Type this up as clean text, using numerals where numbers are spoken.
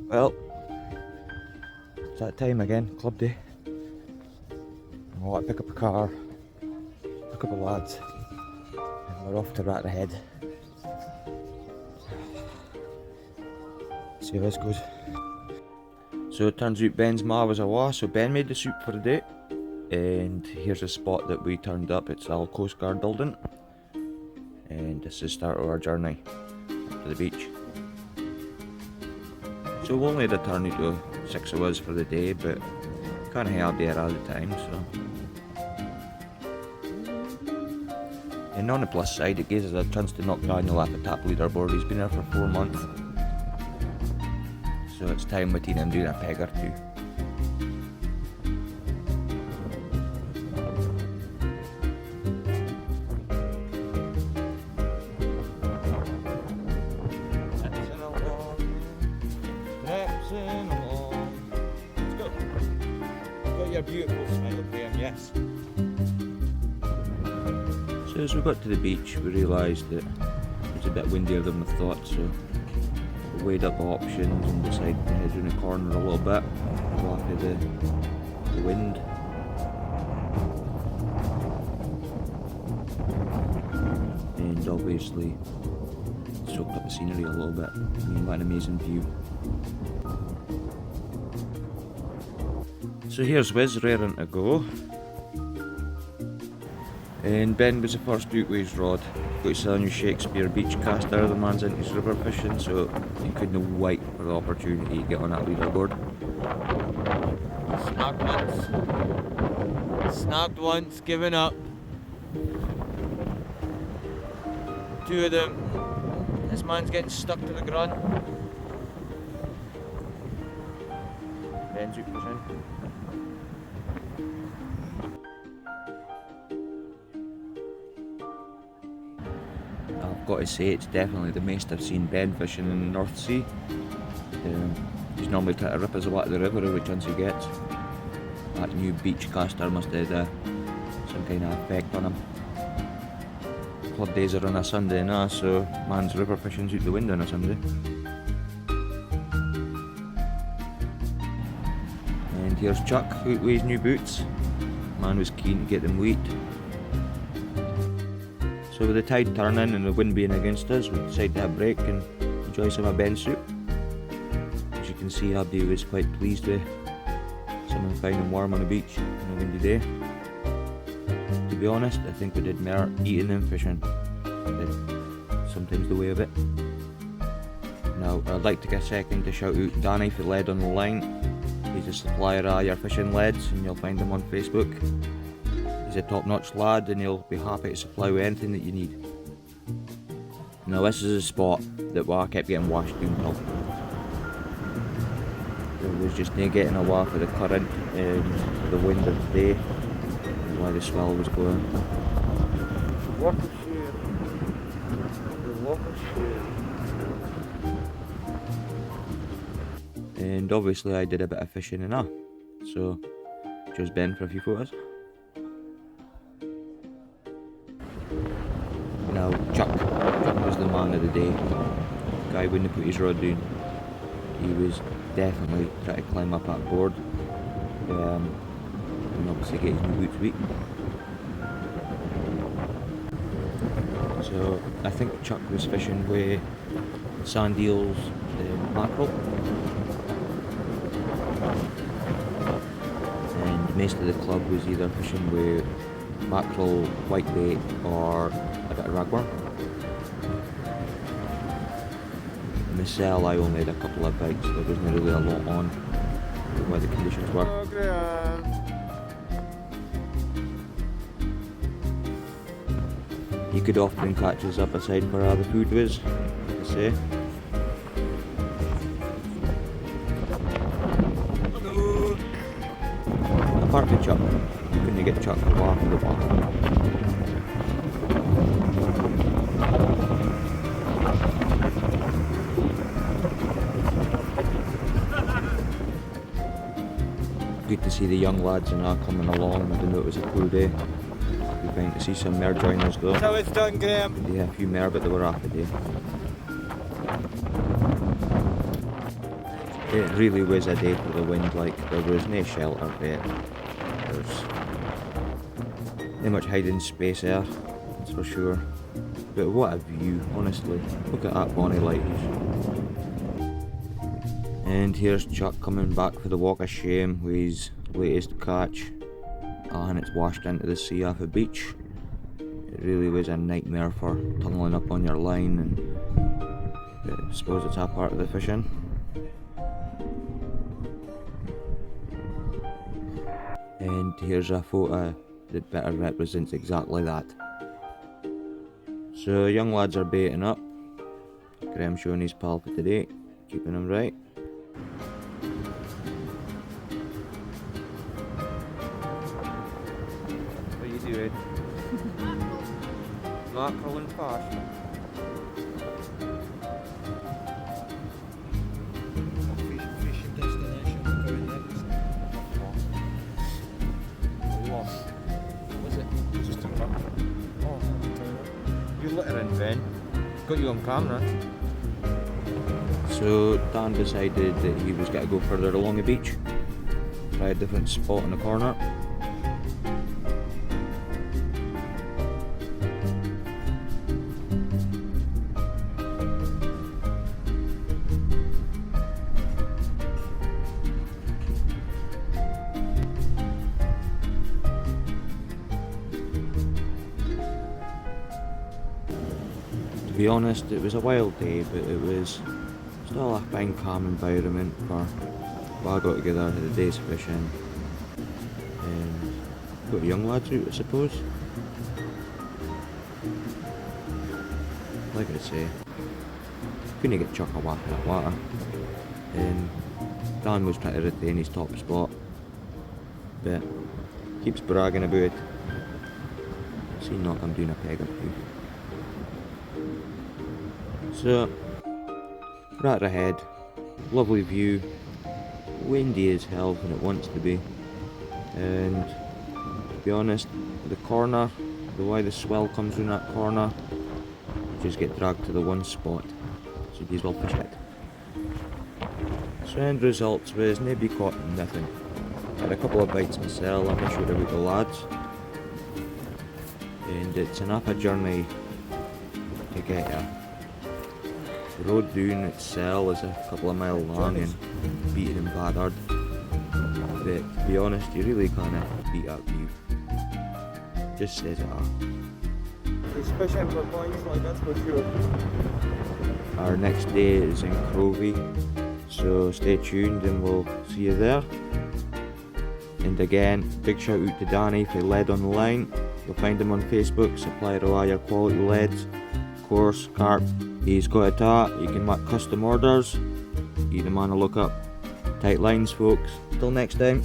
Well, it's that time again, club day. I pick up a car, pick up a lads, and we're off to Rattray. See how this goes. So it turns out Ben's ma was awa, so Ben made the soup for the day. And here's a spot that we turned up. It's the Old Coast Guard building. And this is the start of our journey up to the beach. So we only had a turn out to 6 of us for the day, but can't help there all the time, so. And on the plus side, it gives us a chance to knock Daniel off the top leaderboard. He's been there for 4 months. So it's time between him doing a peg or two. Let's go. Got your beautiful smile, Graham, yes. So as we got to the beach, we realised that it was a bit windier than we thought, so we weighed up the options and decided to head around the corner a little bit, go after the wind. And obviously soaked up the scenery a little bit. I mean, what an amazing view. So here's Wiz raring to go. And Ben was the first out with his rod. Got to sell a new Shakespeare beach caster. The man's into his river fishing, so he couldn't wait for the opportunity to get on that leaderboard. Snagged once. Snagged once, given up. 2 of them. This man's getting stuck to the grunt. Ben's out fishing. I've got to say, it's definitely the most I've seen Ben fishing in the North Sea. He's normally trying to rip us away to the river every chance he gets. That new beach caster must have had some kind of effect on him. Club days are on a Sunday now, so man's river fishing's out the window on a Sunday. And here's Chuck out with his new boots. Man was keen to get them wet. So with the tide turning and the wind being against us, we decided to have a break and enjoy some of Ben's soup. As you can see, Abby was quite pleased with something fine and warm on the beach on a windy day. To be honest, I think we did more eating than fishing. That's sometimes the way of it. Now, I'd like to take a second to shout out Danny for lead on the line. He's a supplier of your fishing leads, and you'll find him on Facebook. He's a top-notch lad, and he'll be happy to supply with anything that you need. Now, this is a spot that I kept getting washed downhill. There was just no getting away for the current and the wind of the day, why the swell was going. And obviously I did a bit of fishing and that, so chose Ben for a few photos. Now Chuck was the man of the day. The guy wouldn't put his rod down. He was definitely trying to climb up that board. And obviously get his new boots weak. So I think Chuck was fishing with sand eels and mackerel. And most of the club was either fishing with mackerel, whitebait or a bit of ragworm. Myself, I only had a couple of bites, so there wasn't really a lot on where the conditions were. You could often catch us up aside where all the food was, like I say. Apart from Chuck, you couldn't get Chuck to walk in the bar. Good to see the young lads and all coming along. I didn't know it was a cool day. Be fine to see some more join us though. That's how it's done, Graham. Yeah, a few more, but they were off the day. It really was a day for the wind, like there was no shelter there. There's not much hiding space there, that's for sure. But what a view, honestly. Look at that bonny lighthouse. And here's Chuck coming back for the walk of shame with his latest catch. And it's washed into the sea off the beach. It really was a nightmare for tunnelling up on your line, and I suppose it's a part of the fishing. And here's a photo that better represents exactly that. So young lads are baiting up. Graham showing his pal for today, keeping him right. What are you doing? Mackerel and fish. Fishing destination going next. Was it? Just a cup. Oh, You're littering, Ben. Got you on camera. So Dan decided that he was going to go further along the beach, try a different spot in the corner. To be honest, it was a wild day, but it was still a fine, calm environment for what I got together at the day's fishing. And got the young lads out, I suppose. Like I say, couldn't get Chuck a whack in that water. And Dan was trying to retain his top spot, but keeps bragging about it. See, not I'm doing a peg or two. So, Rattray, lovely view, windy as hell when it wants to be, and to be honest, the corner, the way the swell comes in that corner, you just get dragged to the one spot, so you as well fish it. So end results was nobody caught nothing. Had a couple of bites myself, I'm not sure about the lads, and it's enough a journey to get here. The road down itself is a couple of miles long and beaten and battered. But to be honest, you really can't beat that view. Just says it all. He's fishing for points, like that's for sure. Our next day is in Crovey, so stay tuned and we'll see you there. And again, big shout out to Danny for lead on the line. You'll find him on Facebook, supplier of all your quality leads, coarse, carp. He's got a tat, you can make custom orders. He's the man to look up. Tight lines, folks. Till next time.